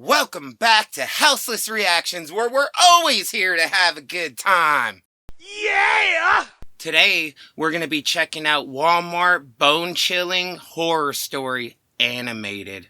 Welcome back to Houseless Reactions, where we're always here to have a good time. Yeah! Today, we're going to be checking out Walmart Bone-Chilling Horror Story Animated.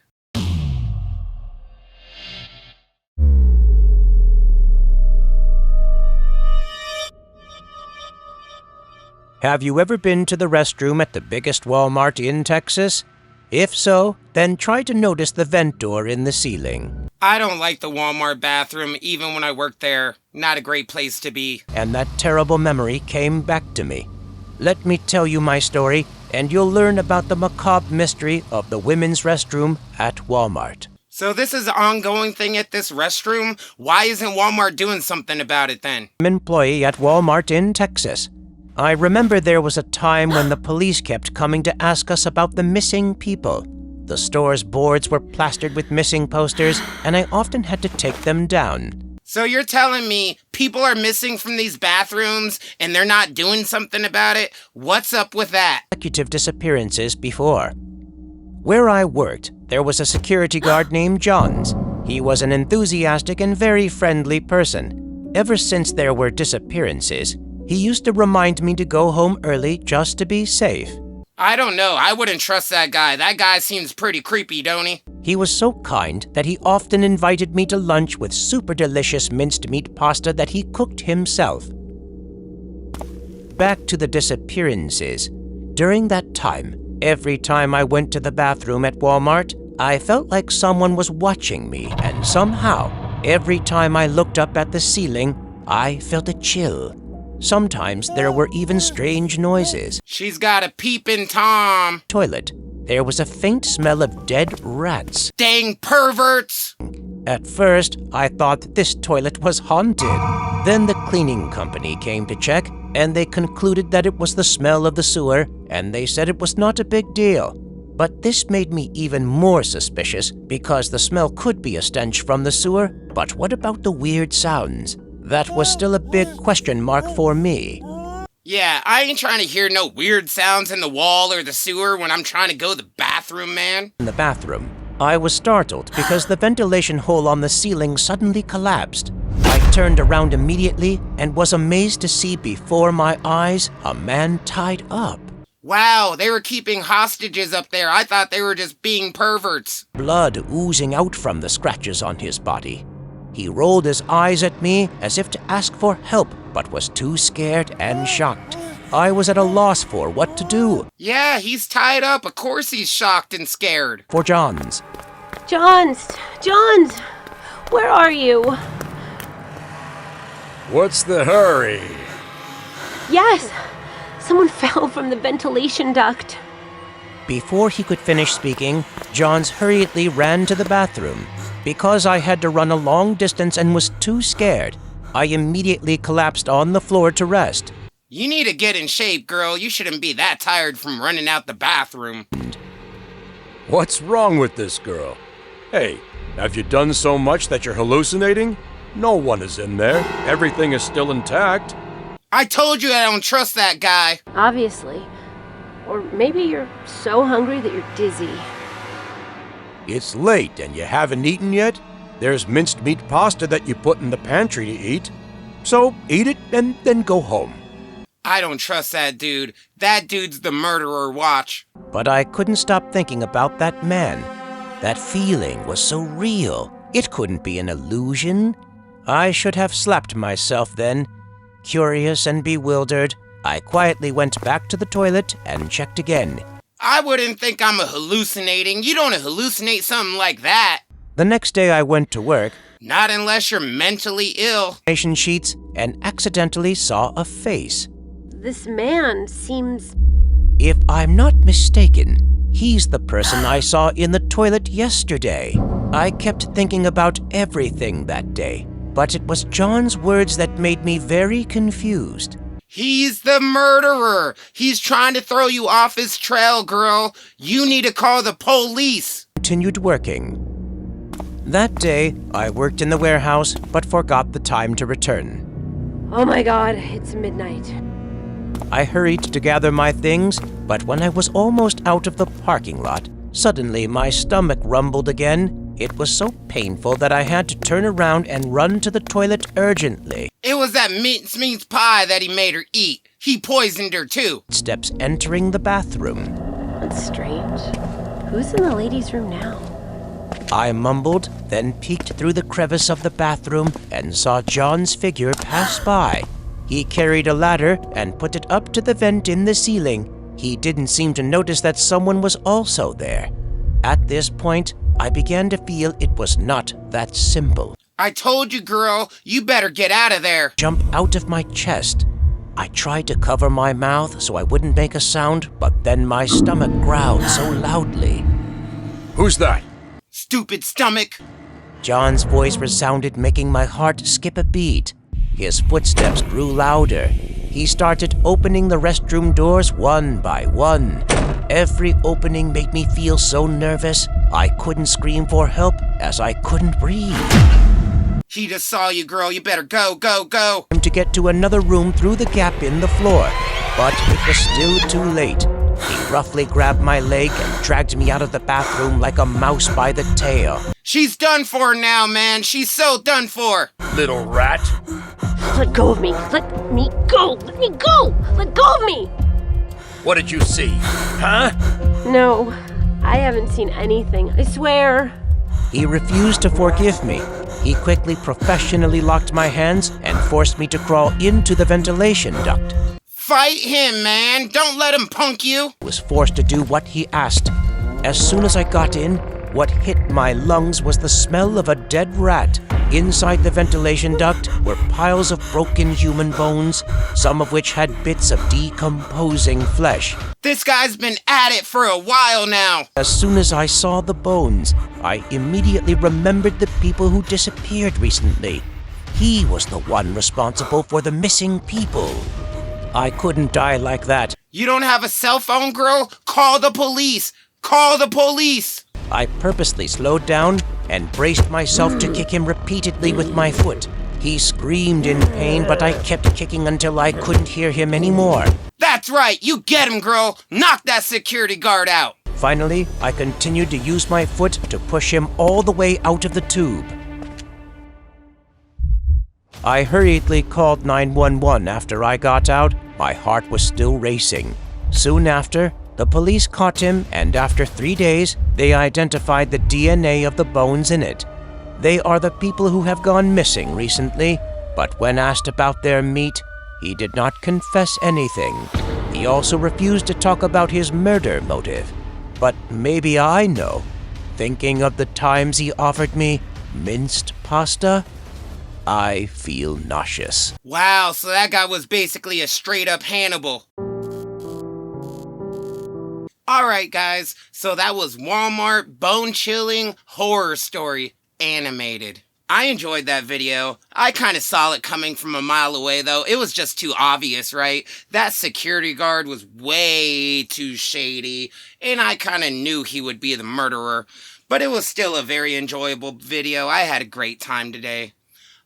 Have you ever been to the restroom at the biggest Walmart in Texas? If so, then try to notice the vent door in the ceiling. I don't like the Walmart bathroom, even when I worked there. Not a great place to be. And that terrible memory came back to me. Let me tell you my story, and you'll learn about the macabre mystery of the women's restroom at Walmart. So this is an ongoing thing at this restroom? Why isn't Walmart doing something about it then? I'm an employee at Walmart in Texas. I remember there was a time when the police kept coming to ask us about the missing people. The store's boards were plastered with missing posters, and I often had to take them down. So you're telling me people are missing from these bathrooms and they're not doing something about it? What's up with that? Consecutive disappearances before. Where I worked, there was a security guard named Johns. He was an enthusiastic and very friendly person. Ever since there were disappearances, he used to remind me to go home early just to be safe. I don't know. I wouldn't trust that guy. That guy seems pretty creepy, don't he? He was so kind that he often invited me to lunch with super delicious minced meat pasta that he cooked himself. Back to the disappearances. During that time, every time I went to the bathroom at Walmart, I felt like someone was watching me, and somehow, every time I looked up at the ceiling, I felt a chill. Sometimes there were even strange noises. She's got a peepin' Tom. Toilet. There was a faint smell of dead rats. Dang perverts! At first, I thought this toilet was haunted. Then the cleaning company came to check, and they concluded that it was the smell of the sewer, and they said it was not a big deal. But this made me even more suspicious because the smell could be a stench from the sewer. But what about the weird sounds? That was still a big question mark for me. Yeah, I ain't trying to hear no weird sounds in the wall or the sewer when I'm trying to go to the bathroom, man. In the bathroom, I was startled because the ventilation hole on the ceiling suddenly collapsed. I turned around immediately and was amazed to see before my eyes a man tied up. Wow, they were keeping hostages up there. I thought they were just being perverts. Blood oozing out from the scratches on his body. He rolled his eyes at me as if to ask for help, but was too scared and shocked. I was at a loss for what to do. Yeah, he's tied up. Of course he's shocked and scared. For Johns. Johns! Where are you? What's the hurry? Yes! Someone fell from the ventilation duct. Before he could finish speaking, Johns hurriedly ran to the bathroom. Because I had to run a long distance and was too scared, I immediately collapsed on the floor to rest. You need to get in shape, girl. You shouldn't be that tired from running out the bathroom. What's wrong with this girl? Hey, have you done so much that you're hallucinating? No one is in there. Everything is still intact. I told you I don't trust that guy. Obviously. Or maybe you're so hungry that you're dizzy. It's late and you haven't eaten yet? There's minced meat pasta that you put in the pantry to eat. So eat it and then go home. I don't trust that dude. That dude's the murderer, watch. But I couldn't stop thinking about that man. That feeling was so real. It couldn't be an illusion. I should have slapped myself then. Curious and bewildered, I quietly went back to the toilet and checked again. I wouldn't think I'm hallucinating. You don't hallucinate something like that. The next day I went to work. Not unless you're mentally ill. Sheets and accidentally saw a face. This man seems... If I'm not mistaken, he's the person I saw in the toilet yesterday. I kept thinking about everything that day, but it was John's words that made me very confused. He's the murderer. He's trying to throw you off his trail, girl. You need to call the police. Continued working. That day, I worked in the warehouse, but forgot the time to return. Oh my God, it's midnight. I hurried to gather my things, but when I was almost out of the parking lot, suddenly my stomach rumbled again, It was so painful that I had to turn around and run to the toilet urgently. It was that mince pie that he made her eat. He poisoned her too. Steps entering the bathroom. That's strange. Who's in the ladies' room now? I mumbled, then peeked through the crevice of the bathroom and saw John's figure pass by. He carried a ladder and put it up to the vent in the ceiling. He didn't seem to notice that someone was also there. At this point, I began to feel it was not that simple. I told you, girl, you better get out of there. Jump out of my chest. I tried to cover my mouth so I wouldn't make a sound, but then my stomach growled so loudly. Who's that? Stupid stomach. John's voice resounded, making my heart skip a beat. His footsteps grew louder. He started opening the restroom doors one by one. Every opening made me feel so nervous, I couldn't scream for help as I couldn't breathe. He just saw you, girl. You better go, go, go. To get to another room through the gap in the floor, but it was still too late. He roughly grabbed my leg and dragged me out of the bathroom like a mouse by the tail. She's done for now, man. She's so done for. Little rat. Let go of me. Let me go. Let me go. Let go of me. What did you see? Huh? No, I haven't seen anything. I swear. He refused to forgive me. He quickly professionally locked my hands and forced me to crawl into the ventilation duct. Fight him, man. Don't let him punk you. I was forced to do what he asked. As soon as I got in, what hit my lungs was the smell of a dead rat. Inside the ventilation duct were piles of broken human bones, some of which had bits of decomposing flesh. This guy's been at it for a while now. As soon as I saw the bones, I immediately remembered the people who disappeared recently. He was the one responsible for the missing people. I couldn't die like that. You don't have a cell phone, girl? Call the police. Call the police. I purposely slowed down and braced myself to kick him repeatedly with my foot. He screamed in pain, but I kept kicking until I couldn't hear him anymore. That's right. You get him, girl. Knock that security guard out. Finally, I continued to use my foot to push him all the way out of the tube. I hurriedly called 911 after I got out. My heart was still racing. Soon after, the police caught him, and after 3 days, they identified the DNA of the bones in it. They are the people who have gone missing recently, but when asked about their meat, he did not confess anything. He also refused to talk about his murder motive. But maybe I know. Thinking of the times he offered me minced pasta, I feel nauseous. Wow, so that guy was basically a straight-up Hannibal. Alright guys, so that was Walmart bone-chilling horror story animated. I enjoyed that video. I kind of saw it coming from a mile away though. It was just too obvious, right? That security guard was way too shady, and I kind of knew he would be the murderer. But it was still a very enjoyable video. I had a great time today.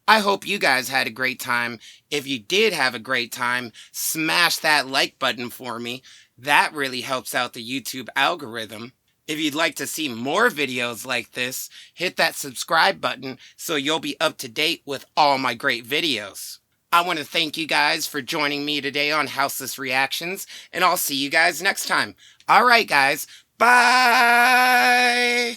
I hope you guys had a great time. If you did have a great time, smash that like button for me. That really helps out the YouTube algorithm. If you'd like to see more videos like this, hit that subscribe button so you'll be up to date with all my great videos. I want to thank you guys for joining me today on Houseless Reactions, and I'll see you guys next time. Alright guys, bye!